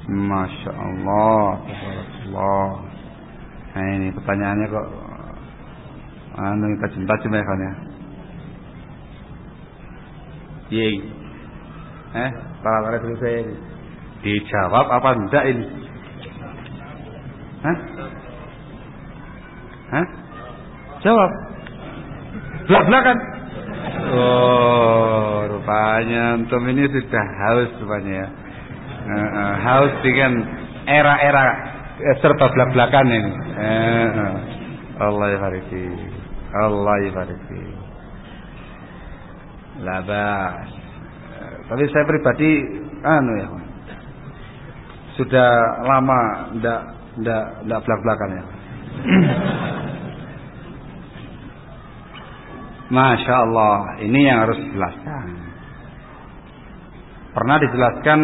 Masya Allah. Allah. Nah ini pertanyaannya kok tajam-tajam ya kan ya. Para dulu saya ini dijawab apa enggak ini? Jawab. Belak-belakan. Oh, rupanya antum ini sudah haus rupanya ya. Haus dengan era-era serba belak-belakan ini. Allah yabariki. Allah yabariki. Labas. Tapi saya pribadi ya. Sudah lama ndak belak-belakan ya. Masya Allah, ini yang harus dijelaskan. Pernah dijelaskan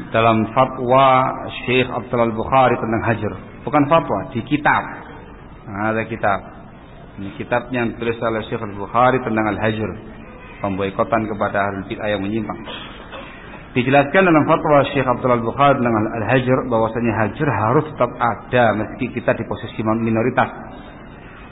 dalam fatwa Syekh Abdul Bukhari tentang hajar. Bukan fatwa, di kitab. Ada kitab. Ini kitab yang ditulis oleh Syekh Al-Bukhari tentang al-hajar, pemboikotan kepada ahlul bid'ah yang menyimpang. Dijelaskan dalam fatwa Syekh Abdul Bukhari tentang al-hajar bahwasanya hajar harus tetap ada meski kita di posisi minoritas.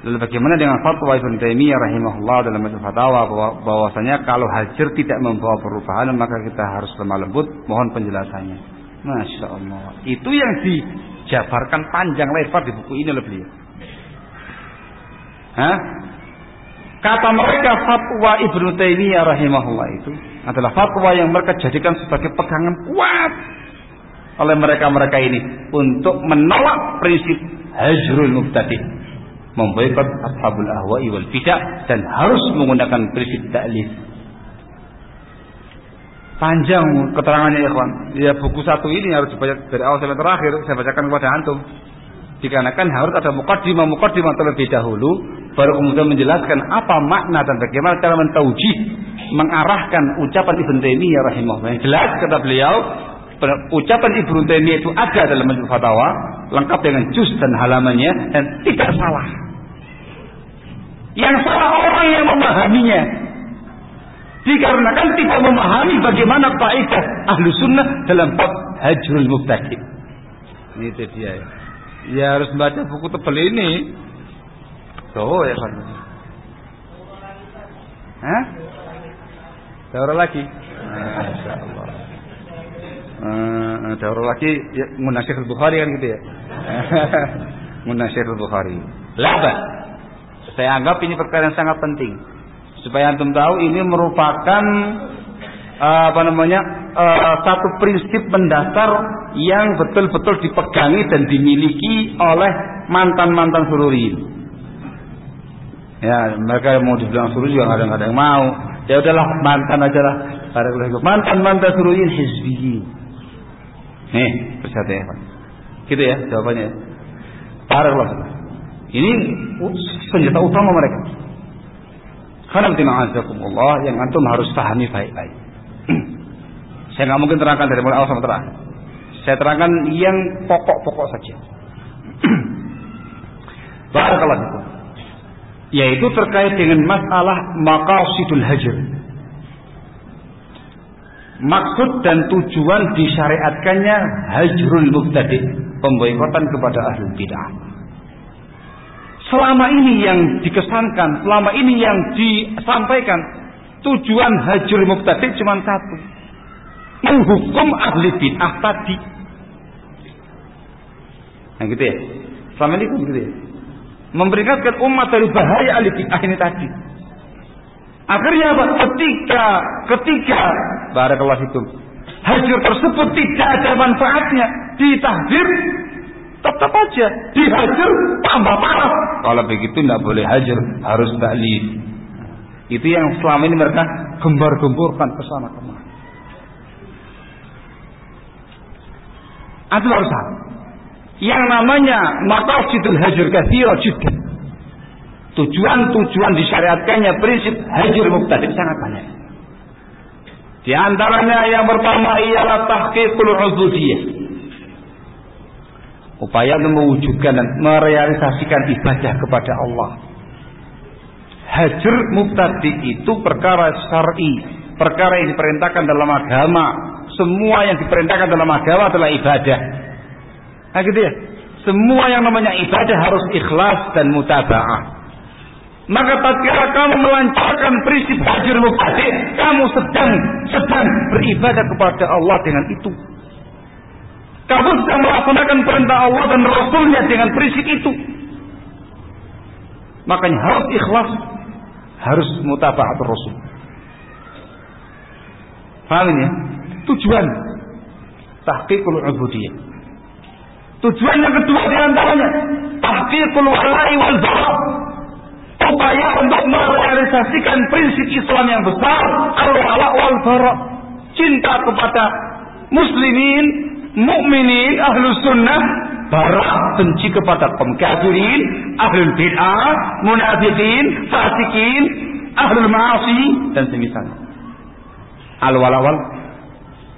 Lalu bagaimana dengan fatwa Ibnu Taimiyah rahimahullah dalam Majmu' Fatawa bahwasanya kalau hajar tidak membawa perubahan maka kita harus lemah lembut? Mohon penjelasannya. Masya Allah. Itu yang dijabarkan panjang lebar di buku ini oleh beliau. Kata mereka fatwa Ibnu Taimiyah rahimahullah itu adalah fatwa yang mereka jadikan sebagai pegangan kuat oleh mereka ini untuk menolak prinsip hajrul mubtadi', memboikot ashabul ahwa'i wal bid'ah, dan harus menggunakan prinsip ta'lif. Panjang keterangannya ya kawan. Ya, buku satu ini harus dibaca dari awal sampai terakhir. Saya bacakan kepada antum. Dikarenakan harus ada muqaddimah terlebih dahulu, baru kemudian menjelaskan apa makna dan bagaimana cara mentaujih, mengarahkan ucapan Ibnu Taimiyah rahimahullah. Yang jelas kata beliau, ucapan Ibnu Taimiyah itu ada dalam Majmu' Fatawa, lengkap dengan juz dan halamannya, dan tidak salah. Yang salah orang yang memahaminya, dikarenakan tidak memahami bagaimana kaidah ahlu sunnah dalam bab hajrul mubtadi'. Itu dia ya. Ya harus baca buku tebal ini. Tuh ya kan. Daurah lagi. Masya Allah. Daurah lagi ya, Munasyir Al-Bukhari kan gitu ya. Munasyir Al-Bukhari. Laba. Saya anggap ini perkara yang sangat penting supaya antum tahu ini merupakan satu prinsip mendasar yang betul-betul dipegangi dan dimiliki oleh mantan-mantan sururin. Ya, mereka mau dibilang sururin juga kadang-kadang mau. Ya udahlah, mantan aja lah. Mantan-mantan sururin hizbiyin. Nih, bersatu ya, Pak. Gitu ya jawabannya. Barakallahu. Ini senjata utama mereka. Alhamdulillah yang antum harus pahami baik-baik. Saya nggak mungkin terangkan dari mulai awal sampai terakhir. Saya terangkan yang pokok-pokok saja. Barakallahu. Yaitu terkait dengan masalah maqasidul hajr. Maksud dan tujuan disyariatkannya hajrul mubtadi', pemboikotan kepada ahlul bid'ah. Selama ini yang dikesankan, selama ini yang disampaikan, tujuan hajrul mubtadi' cuma satu, menghukum ahli bid'ah tadi. Nah gitu ya. Selama ini gitu ya. Memperingatkan umat dari bahaya ahli bid'ah ini tadi. Akhirnya apa? Ketika barakallahu fikum, hajr tersebut tidak ada manfaatnya, ditahdir, tetap aja dihajar tambah parah. Kalau begitu tidak boleh hajar, harus taklif. Itu yang selama ini mereka gembar-gemburkan ke sana kemari. Itu harus tahu. Yang namanya maqasidul hajr katsira jiddan. Tujuan-tujuan disyariatkannya prinsip hajr mubtadi' sangat banyak. Di antaranya yang pertama ialah tahqiqul ubudiyyah. Upaya untuk mewujudkan dan merealisasikan ibadah kepada Allah. Hajr mubtadi' itu perkara syar'i, perkara yang diperintahkan dalam agama Semua yang diperintahkan dalam agama adalah ibadah. Nah gitu ya. Semua yang namanya ibadah harus ikhlas dan mutaba'ah. Maka tatkala kamu melancarkan prinsip hajr mubtadi', kamu sedang beribadah kepada Allah dengan itu. Kamu sedang melaksanakan perintah Allah dan Rasulnya dengan prinsip itu. Makanya harus ikhlas, harus mutaba'atul Rasul. Paham ya? Tujuan tahqiqul ubudiyah. Tujuan yang kedua di antaranya tahqiqul wala'i wal bara'. Upaya untuk merealisasikan prinsip Islam yang besar, al-wala' wal bara'. Cinta kepada muslimin, mukminin, ahlus sunnah, bara' benci kepada kaum kafirin, ahlul bid'ah, munafiqin, fasikin, ahlul ma'asi dan semisalnya. Al-wala'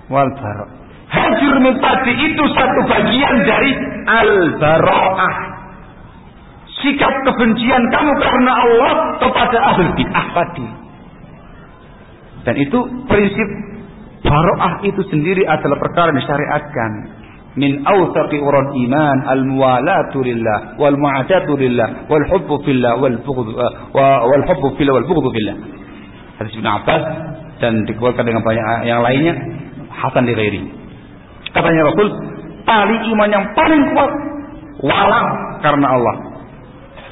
wal bara'. Hajr mubtadi itu satu bagian dari al-bara'ah. Sikap kebencian kamu karena Allah kepada ahlul bid'ah tadi. Dan itu prinsip bara'ah itu sendiri adalah perkara yang disyariatkan. Min awthaqi uran iman al-muwalatu lillah wal mu'adatu lillah wal hubbu fillah wal hubbu fillah wal bughdu fillah. Hadis Ibnu Abbas dan dikeluarkan dengan banyak yang lainnya, hasan li ghairi. Katanya Rasul, tali iman yang paling kuat wala karena Allah,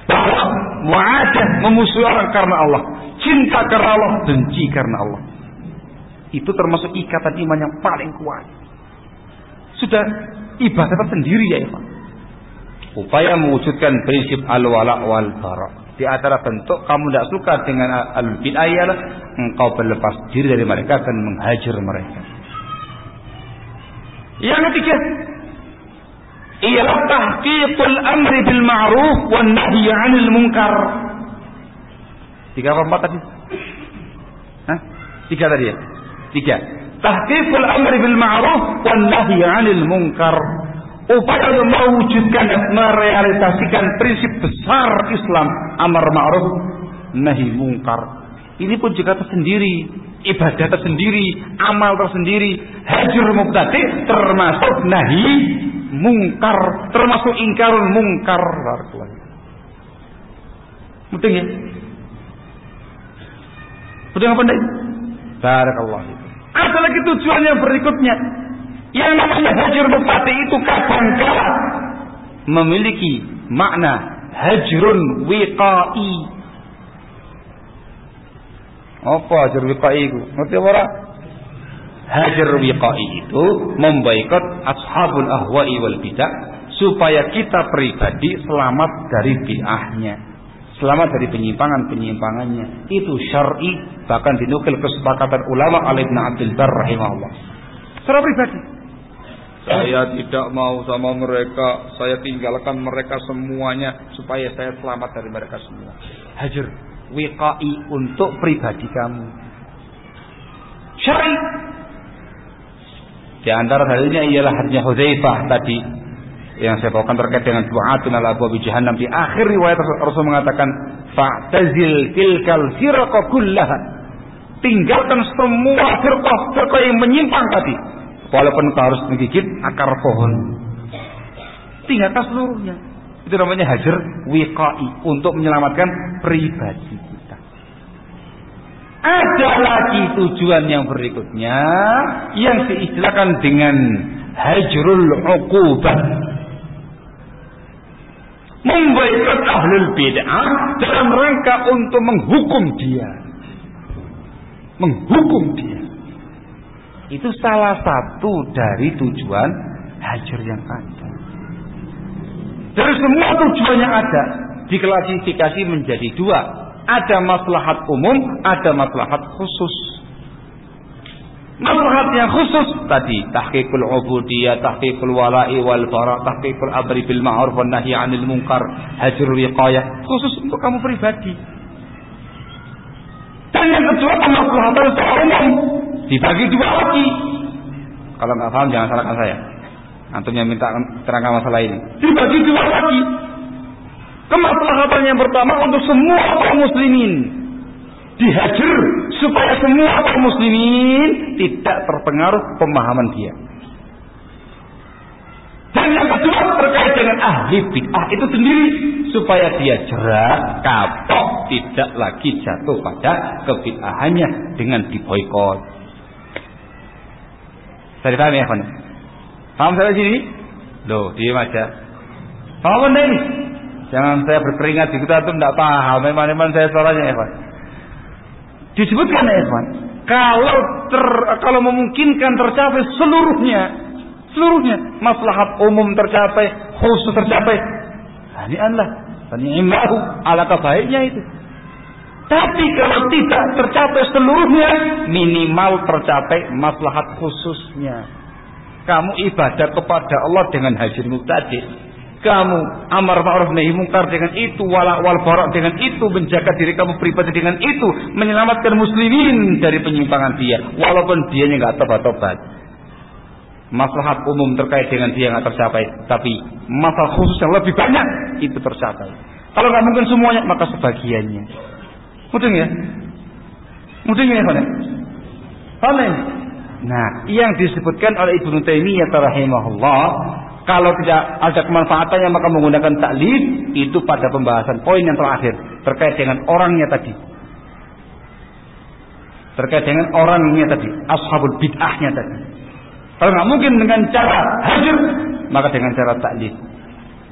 bara mu'adah memusuhi orang karena Allah, cinta karena Allah, benci karena Allah. Itu termasuk ikatan iman yang paling kuat. Sudah ibadah tersendiri ya Pak. Upaya mewujudkan prinsip al-wala wal bara. Di antara bentuk kamu tidak suka dengan al-bid'ah ialah engkau berlepas diri dari mereka dan menghajar mereka. Yang ketiga ialah tahqiqul amri bil ma'ruf wan nahyi 'anil munkar. 3 apa 4 tadi? Hah? 3 tadi ya? 3. Tahqiqul amri bil ma'ruf wan nahyi 'anil munkar. Upaya untuk mewujudkan, merealisasikan prinsip besar Islam, amar ma'ruf nahi munkar. Ini pun juga tersendiri, ibadah tersendiri, amal tersendiri. Hajr mubtadi termasuk nahi munkar, termasuk ingkarul munkar. Betul ya? Betul apa enggak? Barakallah. Ada lagi tujuan yang berikutnya. Yang namanya hajr mubtadi itu kadang-kala memiliki makna hajrun wiqai. Apa hajr wiqai itu? Ngerti ora? Hajr wiqai itu memboikot ashabul ahwa'i wal bidah supaya kita pribadi selamat dari bid'ahnya, selamat dari penyimpangan-penyimpangannya. Itu syar'i, bahkan dinukil kesepakatan ulama Ali bin Abdul Barr rahimahullah. Secara pribadi, saya tidak mau sama mereka, saya tinggalkan mereka semuanya supaya saya selamat dari mereka semua. Hajr wiqai untuk pribadi kamu. Syar'i. Di antara halnya ialah hadisnya Hudzaifah tadi yang saya bawakan terkait dengan du'atun ala abwabi jahannam. Di akhir riwayat Rasul mengatakan fa'tazil tilkal firqa kullaha. Tinggalkan semua firqah yang menyimpang tadi. Walaupun kau harus menggigit akar pohon, tinggalkan seluruhnya. Itu namanya hajr wiqai, untuk menyelamatkan pribadi kita. Ada lagi tujuan yang berikutnya yang diistilahkan dengan hajrul uqubah. Memboikot ahlul bid'ah dalam rangka untuk menghukum dia. Menghukum dia. Itu salah satu dari tujuan hajr yang ada. Dari semua tujuan yang ada diklasifikasi menjadi 2. Ada maslahat umum, ada maslahat khusus. Maslahat yang khusus tadi tahqiqul ubudiyah, tahqiqul wala'i wal bara', tahqiqul amri bil ma'ruf wan nahyi 'anil munkar, hajrul wiqayah, khusus untuk kamu pribadi. Dan yang kedua kemaslahatan secara umum dibagi 2 lagi. Kalau nggak paham jangan salahkan saya. Antum yang minta terangkan masalah ini. Dibagi 2 lagi. Kemaslahatan yang pertama untuk semua kaum muslimin. Dihajar supaya semua kaum muslimin tidak terpengaruh pemahaman dia. Dan yang kedua terkait dengan ahli bid'ah itu sendiri, supaya dia jerak, kapok, tidak lagi jatuh pada kebid'ahannya dengan diboikot. Saya paham ya, kawan? Paham saya sini? Loh, diam aja. Paham ini? Jangan saya berkeringat di kita tuh tidak paham. Memang saya suaranya, ya, kawan. Disebutkan, ya, kawan. Kalau memungkinkan tercapai seluruhnya, maslahat umum tercapai, khusus tercapai, hani'anlah, ni'mahu, alangkah baiknya itu. Tapi kalau tidak tercapai seluruhnya, minimal tercapai maslahat khususnya. Kamu ibadah kepada Allah dengan hajir mubtadi', kamu amar ma'ruf nahi munkar dengan itu, wala wal bara dengan itu, menjaga diri kamu pribadi dengan itu, menyelamatkan muslimin dari penyimpangan dia, walaupun dianya enggak tobat-tobat. Maslahat umum terkait dengan dia nggak tercapai, tapi masalah khusus yang lebih banyak itu tercapai. Kalau nggak mungkin semuanya, maka sebagiannya. Mudeng ya? Mudeng ya, Pak? Paham? Nah, yang disebutkan oleh Ibnu Taimiyah rahimahullah, kalau tidak ada kemanfaatannya maka menggunakan taklid, itu pada pembahasan poin yang terakhir terkait dengan orangnya tadi. Terkait dengan orangnya tadi, ashabul bid'ahnya tadi. Kalau nggak mungkin dengan cara hajir, maka dengan cara taklid.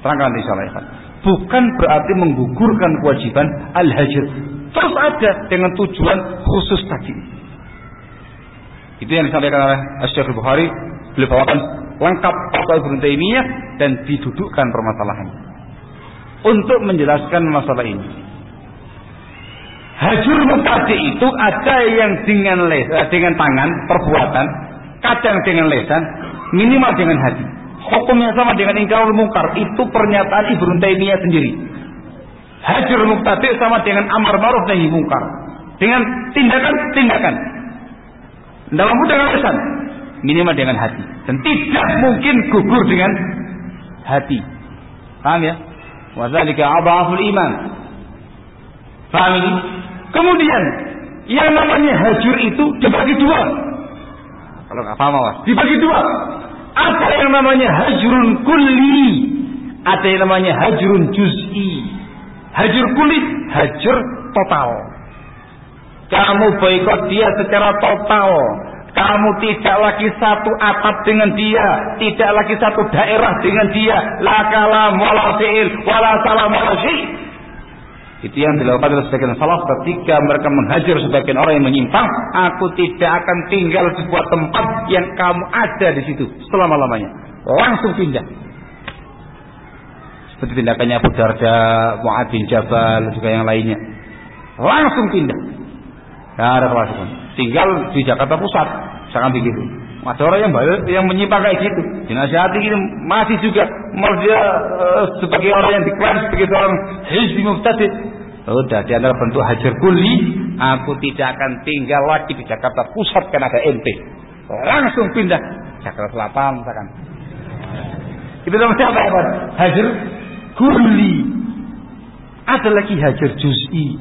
Terangkan insyaallah. Bukan berarti menggugurkan kewajiban al-hajir. Terus ada dengan tujuan khusus tadi. Itu yang disampaikan oleh Syekh Bukhari. Beliau bawakan lengkap fatwa Ibnu Taimiyah dan didudukkan permasalahannya untuk menjelaskan masalah ini. Hajur mubtadi itu ada yang dengan tangan perbuatan, kadang dengan lisan, minimal dengan hati. Hukumnya sama dengan ingkarul munkar. Itu pernyataan Ibnu Taimiyah sendiri. Hajur mubtadi sama dengan amar ma'ruf nahi munkar, dengan tindakan. Dalam dengan lisan, minimal dengan hati, dan tidak mungkin gugur dengan hati. Paham ya? Wa dzalika adhaful iman. Paham ini? Kemudian yang namanya hajur itu dibagi dua. Kalau nggak paham awas, dibagi dua. Ada yang namanya hajrun kulli, ada yang namanya hajrun juz'i. Hajur kulli, hajur total. Kamu boikot dia secara total. Kamu tidak lagi satu atap dengan dia, tidak lagi satu daerah dengan dia. La kalam wala fi'il wala salam wala syai'. Itu yang dilakukan oleh sebagian salaf ketika mereka menghajar sebagian orang yang menyimpang. Aku tidak akan tinggal di sebuah tempat yang kamu ada di situ selama-lamanya. Langsung pindah. Seperti tindakannya Abu Darda, Mu'adz bin Jabal, juga yang lainnya. Langsung pindah. Tidak ada kewajiban. Tinggal di Jakarta Pusat, jangan begitu. Ada orang yang menyimpang kayak gitu, dinasihati gitu, masih juga dia sebagai orang yang diklaim sebagai seorang hizbi mubtadi. Udah, di antara bentuk hajar kulli, aku tidak akan tinggal lagi di Jakarta Pusat karena ada MP. Langsung pindah Jakarta Selatan, misalkan. Itu namanya apa ya, Pak? Hajar kulli. Ada lagi hajar juz'i,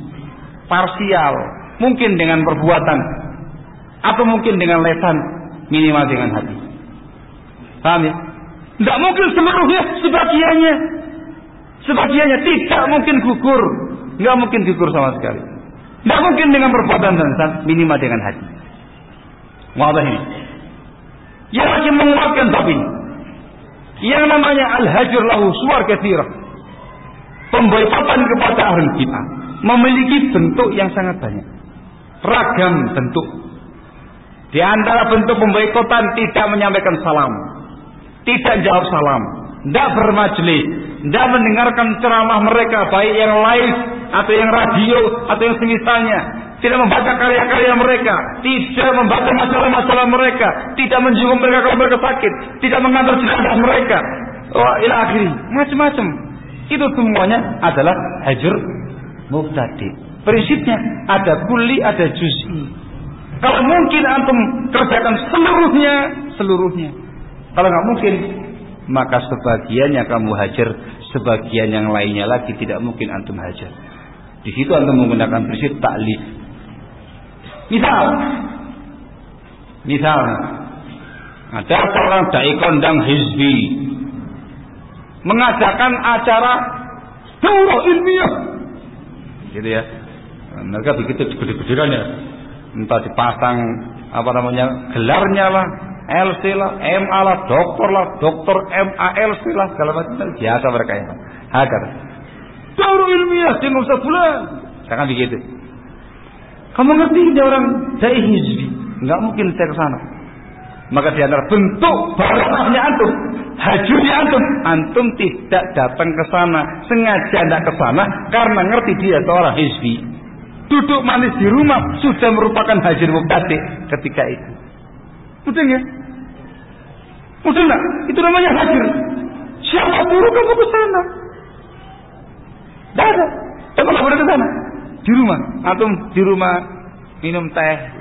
parsial, mungkin dengan perbuatan atau mungkin dengan lisan, minimal dengan hati. Paham ya? Tidak mungkin seluruhnya, sebagiannya tidak mungkin gugur, nggak mungkin gugur sama sekali. Tidak mungkin dengan perbuatan dan lisan, minimal dengan hati. Wadah ini. Yang lagi menguatkan tapi yang namanya al-hajr lahu suwar katsirah. Pemboikotan kepada ahli bid'ah memiliki bentuk yang sangat banyak, ragam bentuk. Di antara bentuk pemboikotan tidak menyampaikan salam, tidak jawab salam, tidak bermajlis, tidak mendengarkan ceramah mereka baik yang live atau yang radio atau yang semisalnya, tidak membaca karya-karya mereka, tidak membaca masalah-masalah mereka, tidak menjenguk mereka kalau mereka sakit, tidak mengantar jenazah mereka, ila akhiri, macam-macam. Itu semuanya adalah hajr mubtadi. Prinsipnya ada kulli, ada juz'i. Kalau mungkin antum kerjakan seluruhnya. Kalau nggak mungkin, maka sebagiannya kamu hajar, sebagian yang lainnya lagi tidak mungkin antum hajar. Di situ antum menggunakan prinsip taklif. Misal ada seorang dai kondang hizbi mengadakan acara daurah ilmiah, gitu ya. Mereka begitu gede-gedean ya, entah dipasang gelarnya lah, LC lah, MA lah, doktor MALC lah, segala macam. Biasa mereka ya. Agar daurah ilmiah di masa bulan, jangan begitu. Kamu ngerti dia orang dai hizbi, nggak mungkin saya ke sana. Maka di antara bentuk barakahnya antum, hajurnya antum tidak datang ke sana, sengaja tidak ke sana karena ngerti dia seorang hizbi. Duduk manis di rumah sudah merupakan hajir mubtadi ketika itu. Betul ya? Betul enggak? Itu namanya hajir. Siapa suruh kamu ke sana? Tidak ada. Coba kamu ke sana. Di rumah, antum di rumah minum teh.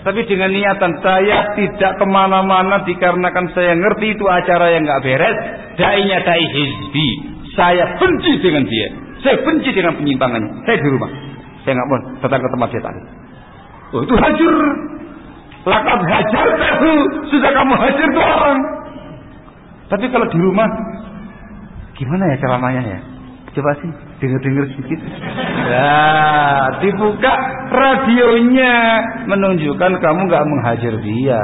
Tapi dengan niatan saya tidak kemana-mana dikarenakan saya ngerti itu acara yang nggak beres. Dainya dai hizbi. Saya benci dengan dia. Saya benci dengan penyimpangannya. Saya di rumah. Saya nggak mau datang ke tempat dia tadi. Oh, itu hajir. Lakab hajar tahu. Sudah kamu hajar tuh orang. Tapi kalau di rumah, gimana ya ceramahnya ya? Coba sih dengar sedikit. Nah, dibuka radionya menunjukkan kamu nggak menghajar dia.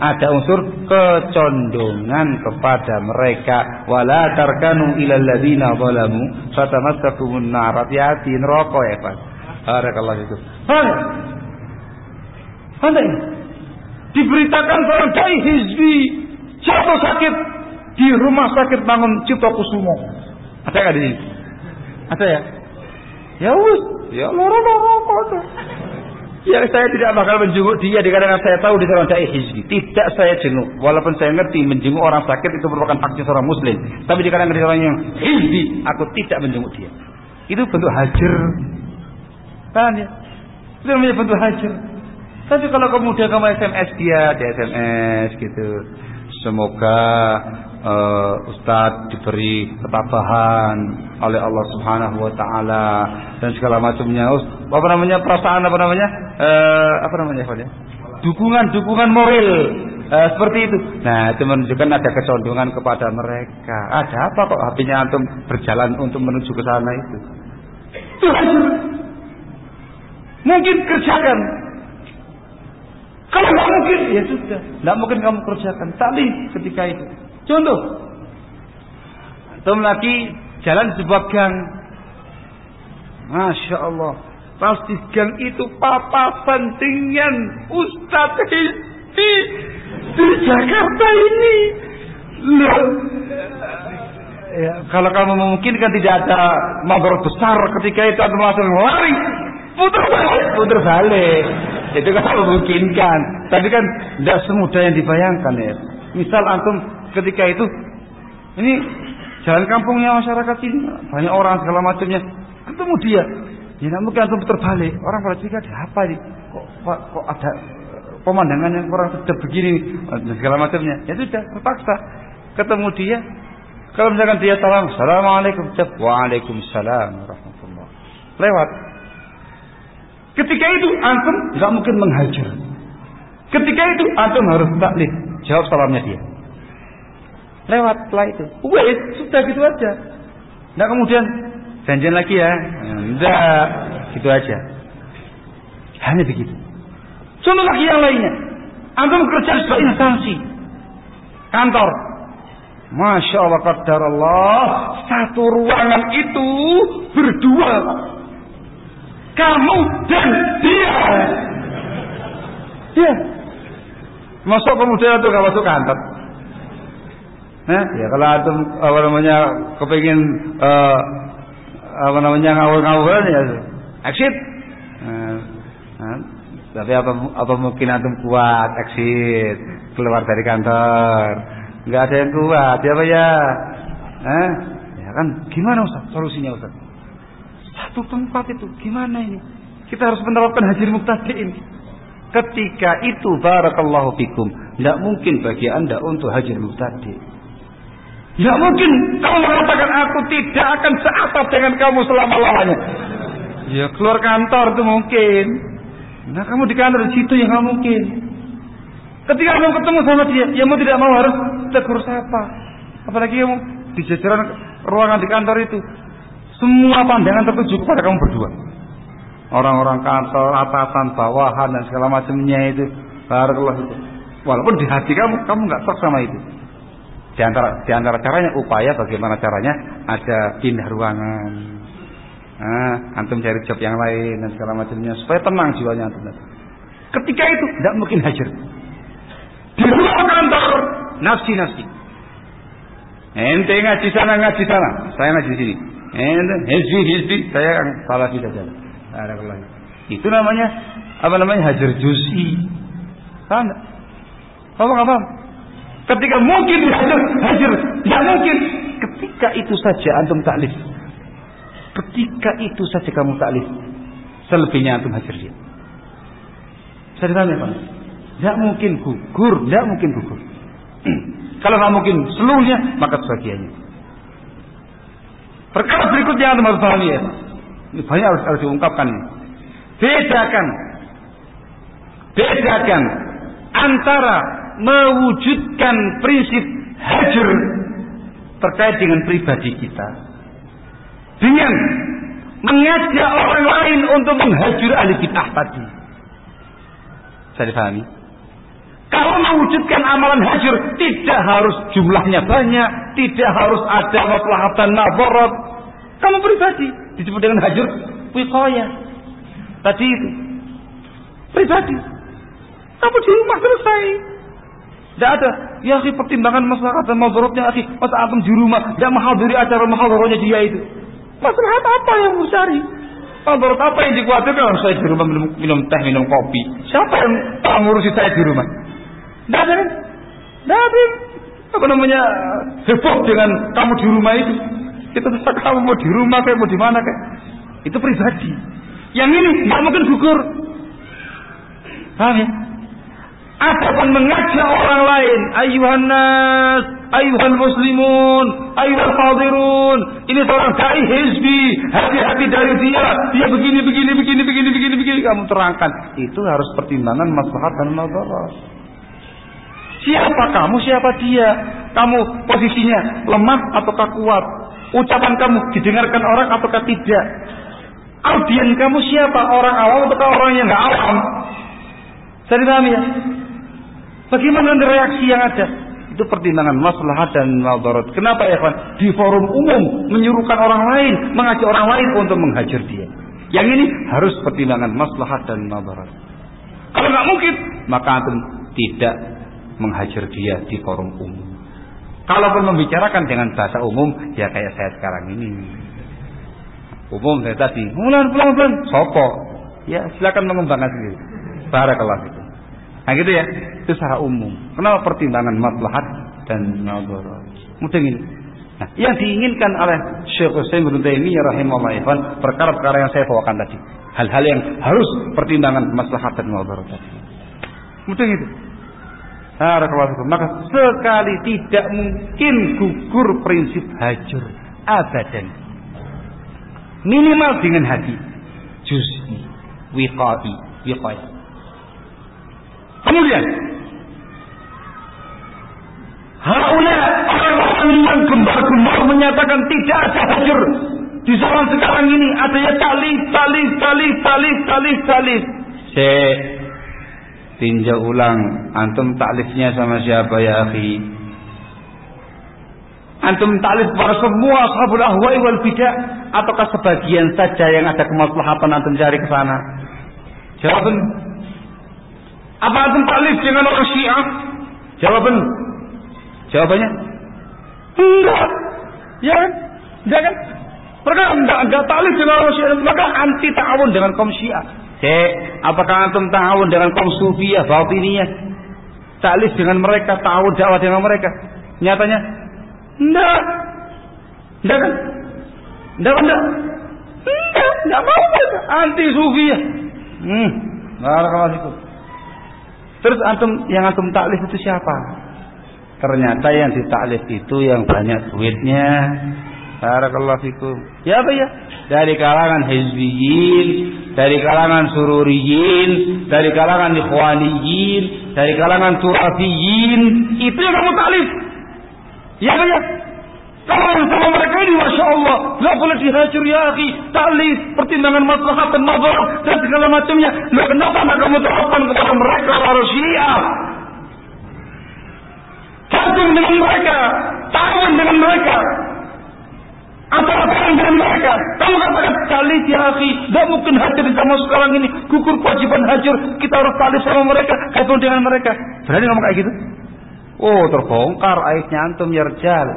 Ada unsur kecondongan kepada mereka. Wala tarkanu ilal ladzina zalamu fatamassakumun nar. Hati-hati neraka ya Pak. Barakallahu fikum. Pandai. Diberitakan seorang dai hizbi jatuh sakit di rumah sakit Bangun Ciptokusumo. Ada nggak di sini? Ada ya? Ya wis, ya loro-loro. Ya saya tidak bakal menjenguk dia dikarenakan saya tahu dia seorang dai hizbi. Tidak saya jenguk, walaupun saya ngerti menjenguk orang sakit itu merupakan haknya seorang muslim. Tapi dikarenakan dia orang yang hizbi, aku tidak menjenguk dia. Itu bentuk hajar. Paham ya? Itu namanya bentuk hajar. Tapi kalau kemudian kamu SMS dia, di SMS gitu. Semoga Ustadz diberi ketabahan oleh Allah Subhanahu wa taala dan segala macamnya. Perasaan dukungan moral seperti itu. Nah, itu menunjukkan ada kecondongan kepada mereka. Ada apa kok HP-nya antum berjalan untuk menuju ke sana itu? Mungkin kerjakan. Kalau nggak mungkin, ya sudah. Nggak mungkin kamu kerjakan. Tali ketika itu. Contoh, antum lagi jalan sebuah gang. Masya Allah, pas di gang itu papasan dengan Ustadz Hizbi di Jakarta ini. Loh, ya, kalau kamu memungkinkan tidak ada mabar besar ketika itu antum langsung lari, putar balik. Itu kan memungkinkan. Tapi kan tidak semudah yang dibayangkan ya. Misal antum ketika itu, ini jalan kampungnya masyarakat ini banyak orang segala macamnya, ketemu dia, ya tidak mungkin antum terbalik. Orang pada curiga ada apa ini? Kok ada pemandangan yang kurang sedap begini dan segala macamnya. Ya sudah terpaksa ketemu dia. Kalau misalkan dia salam, assalamualaikum, waalaikumsalam warahmatullah, lewat. Ketika itu antum nggak mungkin menghajar. Ketika itu antum harus taklid, jawab salamnya dia. Lewat setelah itu. Wes, sudah gitu aja. Nggak kemudian janjian lagi ya. Enggak, gitu aja. Hanya begitu. Contoh lagi yang lainnya. Antum kerja di sebuah instansi, kantor. Masya Allah, qadar Allah, satu ruangan itu berdua. Kamu dan dia. Ya. Masuk kemudian itu gak masuk kantor. Nah, ya kalau antum kepengin ngawur-ngawuran ya exit. Tapi apa mungkin antum kuat exit keluar dari kantor? Enggak ada yang kuat, siapa ya? Ya kan gimana Ustaz? Solusinya Ustaz? Satu tempat itu gimana ini? Kita harus menerapkan hajir muktadiin. Ketika itu barakallahu fikum, tidak mungkin bagi Anda untuk hajir muktadi. Tidak mungkin kamu mengatakan aku tidak akan seakrab dengan kamu selama-lamanya. Ya keluar kantor itu mungkin. Nah, kamu di kantor di situ yang nggak mungkin. Ketika kamu ketemu sama dia, ya mau tidak mau harus tegur sapa. Apalagi kamu di jajaran ruangan di kantor itu, semua pandangan tertuju kepada kamu berdua. Orang-orang kantor, atasan, bawahan dan segala macamnya itu, barakallah itu. Walaupun di hati kamu nggak sok sama itu. Di antara caranya, upaya bagaimana caranya ada pindah ruangan. Antum cari job yang lain dan segala macamnya supaya tenang jiwanya antum. Ketika itu tidak mungkin hajar. Di ruang kantor nafsi. Ente ngaji sana, saya ngaji sini. Ente hizbi, saya salafi saja. Itu namanya hajar juz'i. Paham? Paham? Ketika mungkin hajar, tidak mungkin. Ketika itu saja antum taklif. Ketika itu saja kamu taklif. Selebihnya antum hajar dia. Saya ditanya, Pak. Tidak mungkin gugur. Kalau nggak mungkin seluruhnya, maka sebagiannya. Perkara berikutnya antum harus pahami ya. Ini banyak harus diungkapkan. Bedakan antara mewujudkan prinsip hajar terkait dengan pribadi kita dengan mengajak orang lain untuk menghajar ahli bid'ah tadi. Saya dipahami? Kalau mewujudkan amalan hajar, tidak harus jumlahnya banyak, tidak harus ada maslahat dan nadharat. Kamu pribadi disebut dengan hajar wiqayah. Tadi itu pribadi. Kamu di rumah selesai. Tidak ada. Ya akhi, pertimbangan maslahat dan nadharatnya akhi. Masa antum di rumah tidak menghadiri acara muhadharahnya dia itu. Maslahat apa yang mau cari? Nadharat apa yang dikhawatirkan? Saya di rumah minum teh, minum kopi. Siapa yang ngurusi saya di rumah? Tidak ada kan? Tidak ada. Apa namanya heboh dengan kamu di rumah itu. Kita terserah kamu mau di rumah kayak mau di mana kayak. Itu pribadi. Yang ini nggak mungkin gugur. Paham ya? Adapun mengajak orang lain, ayuhan nas, ayuhan muslimun, ayuhan hadirun. Ini seorang dai hizbi, hati-hati dari dia begini. Kamu terangkan. Itu harus pertimbangan maslahat dan madarat. Siapa kamu, siapa dia? Kamu posisinya lemah ataukah kuat? Ucapan kamu didengarkan orang ataukah tidak? Audien kamu siapa? Orang awam ataukah orang yang nggak awam? Saya dipahami ya? Bagaimana reaksi yang ada? Itu pertimbangan maslahat dan madarat. Kenapa ya kawan? Di forum umum menyuruhkan orang lain, mengajak orang lain untuk menghajar dia. Yang ini harus pertimbangan maslahat dan madarat. Kalau nggak mungkin, maka antum tidak menghajar dia di forum umum. Kalaupun membicarakan dengan bahasa umum, ya kayak saya sekarang ini. Umum saya tadi, pelan-pelan, sopo. Ya silakan mengembangkan sendiri. Barakallahu fikum. Nah gitu ya, itu secara umum. Kenapa pertimbangan maslahat dan madarat? Mudah ini. Nah, yang diinginkan oleh Syekh Utsaimin bin Taimiyah rahimahullah, perkara-perkara yang saya bawakan tadi, hal-hal yang harus pertimbangan maslahat dan madarat tadi. Mudah itu. Maka sekali tidak mungkin gugur prinsip hajar abadan. Minimal dengan hati juz'i wiqayah. Kemudian haula orang-orang yang gembar-gembar menyatakan tidak ada hajar di zaman sekarang ini, adanya talif. Tinjau ulang, antum taklifnya sama siapa ya akhi? Antum taklif para semua ashabul ahwa'i wal bidah ataukah sebagian saja yang ada kemaslahatan antum cari ke sana? Jawaban. Apa antum taklif dengan orang Syiah? Jawabannya enggak. Ya kan? Enggak kan? Mereka enggak taklif dengan orang Syiah, maka anti ta'awun dengan kaum Syiah. Apakah antum ta'awun dengan kaum Sufiyah, Batiniyah? Taklif dengan mereka, ta'awun dakwah dengan mereka? Nyatanya enggak. Enggak kan? Enggak mau anti Sufiyah. Barakallahu fikum. Terus yang antum taklif itu siapa? Ternyata yang ditaklif itu yang banyak duitnya. Barakallahu fikum. Ya apa ya? Dari kalangan hizbiyin, dari kalangan sururiyin, dari kalangan ikhwaniyin, dari kalangan turafiyin, itu yang kamu taklif. Ya kan ya? Kalau sama mereka ini Masya Allah nggak boleh dihajar ya akhi. Taklif, pertimbangan maslahat dan nazar dan segala macamnya. Loh, kenapa nggak kamu terapkan kepada mereka para Syiah? Gabung dengan mereka, tahun dengan mereka, antara tahun dengan mereka. Kamu katakan taklif ya akhi, nggak mungkin hajar di zaman sekarang ini. Gugur kewajiban hajar, kita harus taklif sama mereka, gabung dengan mereka. Berani ngomong kayak gitu? Oh, terbongkar aibnya antum ya Rijal.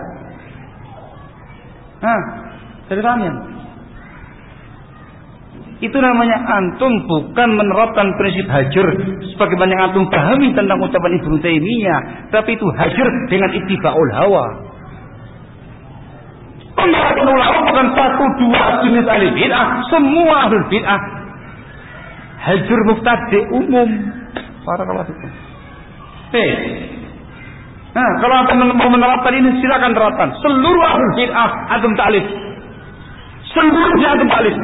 Ceritanya itu namanya antum bukan menerapkan prinsip hajar sebagaimana yang antum pahami tentang ucapan Ibnu Taimiyah, tapi itu hajar dengan ittiba'ul hawa. Pembahasan ulama bukan satu dua jenis ahli bid'ah, semua ahli bid'ah. Hajar mubtadi umum. Barakallahu fikum. Kalau antum mau menerapkan ini silakan terapkan. Seluruh ahli bid'ah antum taklif. Seluruhnya antum taklif.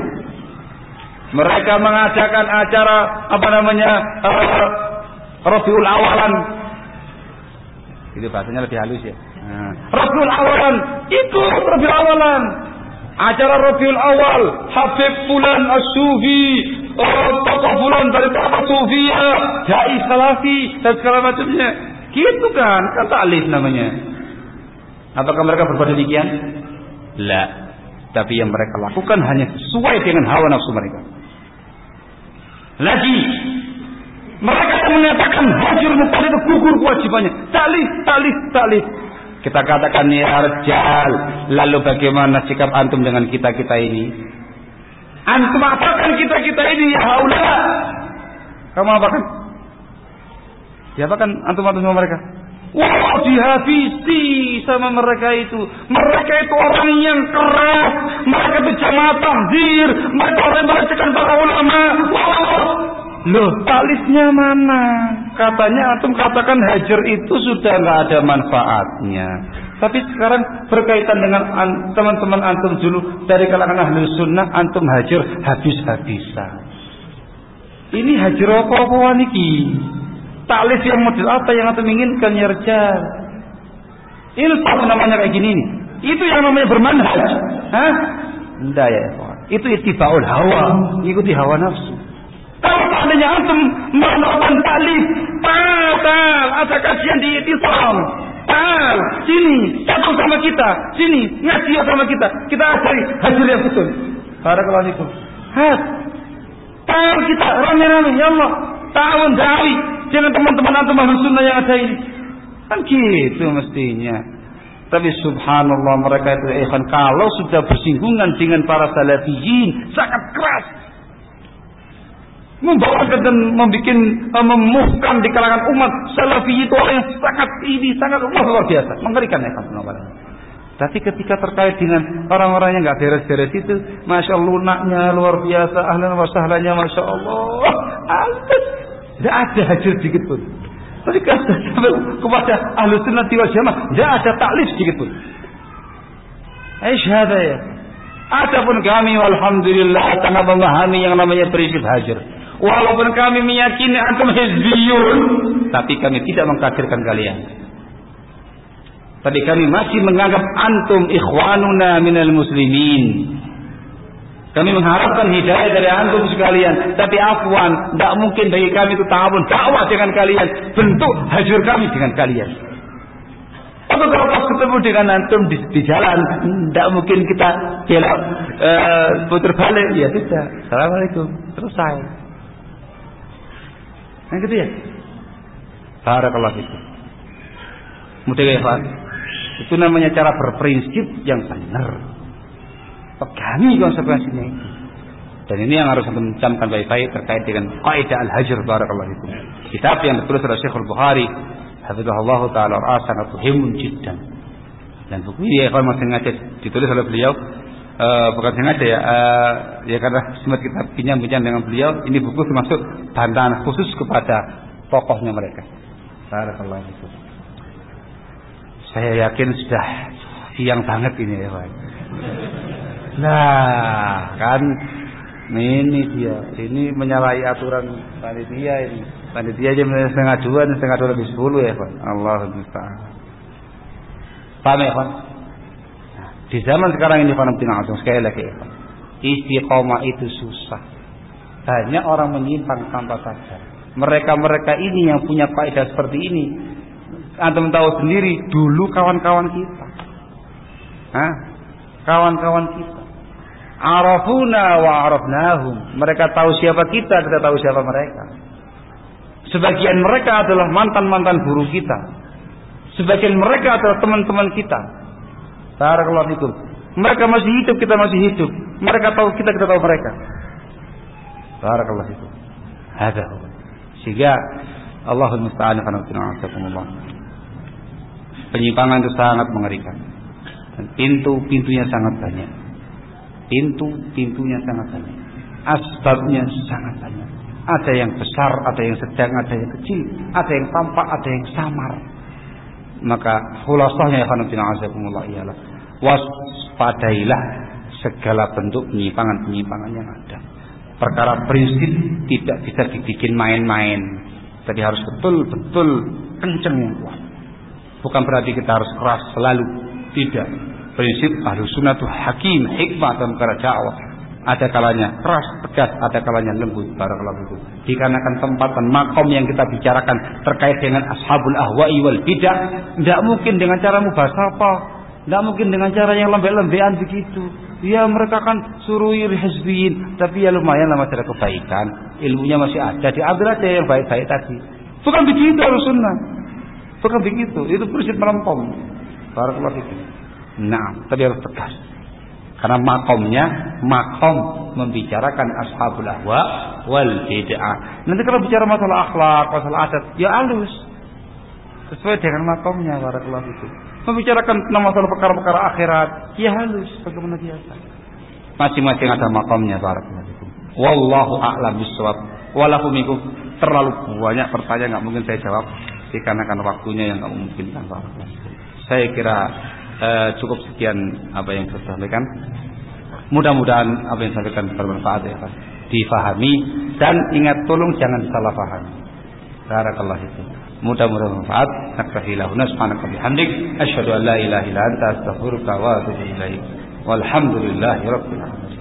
Mereka mengadakan acara Rabiul Awalan. Itu bahasanya lebih halus ya. Rabiul Awalan, ikut Rabiul Awalan. Acara Rabiul Awal, Habib Fulan As-Sufi, tokoh Fulan dari tokoh Sufiyah, dai Salafi dan segala macamnya. Gitu kan, kata alif namanya. Apakah mereka berbuat demikian? La. Tapi yang mereka lakukan hanya sesuai dengan hawa nafsu mereka. Lagi, mereka menyatakan hajar mubtadi itu gugur kewajibannya. Taklif. Kita katakan ya Rijal, lalu bagaimana sikap antum dengan kita-kita ini? Antum apakan kita-kita ini ya haula? Kamu apakan? Siapa kan antum sama mereka? Wah, dihabisi sama mereka itu. Mereka itu orang yang keras. Mereka itu jamaah tahdzir. Mereka orang yang melecehkan para ulama. Loh, taklifnya mana? Katanya antum katakan hajar itu sudah nggak ada manfaatnya. Tapi sekarang berkaitan dengan teman-teman antum dulu dari kalangan ahli sunnah, antum hajar habis-habisan. Ini hajar apa-apa niki? Taklif yang model apa yang antum inginkan ya Rijal? Ilfaq namanya kayak gini nih. Itu yang namanya bermanhaj. Enggak ya, itu ittiba'ul hawa, ikuti hawa nafsu. Kalau seandainya antum melakukan taklif, ada kajian di Itisam. Sini, satu sama kita, sini, ngaji sama kita. Kita ajari hajar yang betul. Barakallahu fikum. Kita rame-rame ya Allah. Tahun da'i dengan teman-teman antum ahli sunnah yang ada ini. Kan gitu mestinya. Tapi subhanallah mereka itu kalau sudah bersinggungan dengan para salafiyin sangat keras. Membawakan dan memuhkan di kalangan umat salafi itu orang yang sangat luar biasa, mengerikan ya kan. Tapi ketika terkait dengan orang-orang yang nggak beres-beres itu, masya Allah lunaknya luar biasa, ahlan wa sahlannya masya Allah, tidak ada hajar sedikit pun. Tapi kepada ahlu sunnah wal jamaah tidak ada taklif sedikit pun. Aisyhada ya. Adapun kami alhamdulillah sangat memahami yang namanya prinsip hajar. Walaupun kami meyakini antum hizbiyun, tapi kami tidak mengkafirkan kalian. Tapi kami masih menganggap antum ikhwanuna minal muslimin. Kami mengharapkan hidayah dari antum sekalian. Tapi afwan, tidak mungkin bagi kami itu ta'awun dakwah dengan kalian. Bentuk hajar kami dengan kalian. Atau kalau pas ketemu dengan antum di jalan, tidak mungkin kita putar balik. Ya sudah, assalamualaikum, selesai. Yang gitu ya. Barakallahu fikum. Mudah ya Pak. Itu namanya cara berprinsip yang benar. Pegangi konsekuensinya itu. Dan ini yang harus antum camkan baik-baik terkait dengan kaidah al-hajar. Barakallahu fikum. Kitab yang ditulis oleh Syekh Al-Bukhari, hafizahullah taala, sangat muhimun jiddan. Dan buku ini kalau sengaja ditulis oleh beliau, bukan sengaja ya karena sempat kita bincang-bincang dengan beliau. Ini buku termasuk bantahan khusus kepada tokohnya mereka. Barakallahu fikum. Saya yakin sudah siang banget ini ya Pak. Nah kan Ini dia, ini menyalahi aturan panitia ini. Panitia aja setengah 2 lebih 10 ya Pak. Allahu musta'an. Paham ya Pak? Nah, di zaman sekarang ini Pak sekali lagi ya Pak. Istiqomah itu susah. Banyak orang menyimpang tanpa sadar. Mereka ini yang punya kaidah seperti ini. Antum tahu sendiri dulu kawan-kawan kita. Kawan-kawan kita. Arafuna wa arafnahum. Mereka tahu siapa kita tahu siapa mereka. Sebagian mereka adalah mantan-mantan guru kita. Sebagian mereka adalah teman-teman kita. Barakallahu fikum. Mereka masih hidup, kita masih hidup. Mereka tahu kita tahu mereka. Barakallahu fikum. Hadza. Sehingga Allahul musta'an Allah. Penyimpangan itu sangat mengerikan. Dan pintu-pintunya sangat banyak. Pintu-pintunya sangat banyak. Asbabnya sangat banyak. Ada yang besar, ada yang sedang, ada yang kecil, ada yang tampak, ada yang samar. Maka khulasahnya ialah waspadailah segala bentuk penyimpangan yang ada. Perkara prinsip tidak bisa dibikin main-main. Jadi harus betul-betul kenceng yang kuat. Bukan berarti kita harus keras selalu. Tidak. Prinsip Ahlussunnah itu hakim, hikmah dalam perkara dakwah. Ada kalanya keras, tegas, ada kalanya lembut. Barakallahu fikum. Dikarenakan tempat dan makom yang kita bicarakan terkait dengan ashabul ahwa'i wal bidah, tidak mungkin dengan cara mubasatah, tidak mungkin dengan cara yang lembek-lembekan begitu. Ya mereka kan suruhi hizbiyin, tapi ya lumayan lah masalah kebaikan, ilmunya masih ada, diambil aja yang baik-baik tadi. Bukan begitu Ahlussunnah. Bukan begitu, itu prinsip melempem. Barakallahu fikum. Nah, tapi harus tegas. Karena makom membicarakan ashabul ahwa wal bid'ah. Nanti kalau bicara masalah akhlak, masalah adat, ya halus. Sesuai dengan makomnya, barakallahu fikum. Membicarakan tentang masalah perkara-perkara akhirat, ya halus bagaimana biasa. Masing-masing ada makomnya, barakallahu fikum. Wallahu a'lam bishawab. Walakum minkum terlalu banyak pertanyaan, enggak mungkin saya jawab dikarenakan waktunya yang enggak memungkinkan, barakallahu fikum. Saya kira cukup sekian apa yang saya sampaikan. Mudah-mudahan apa yang saya sampaikan bermanfaat ya Pak. Difahami dan ingat tolong jangan salah paham. Barakallahu fikum. Mudah-mudahan bermanfaat. Nakfahillahu subhanaka bihamdik asyhadu an la ilaha illa anta astaghfiruka wa atubu ilaik. Walhamdulillahirabbil alamin.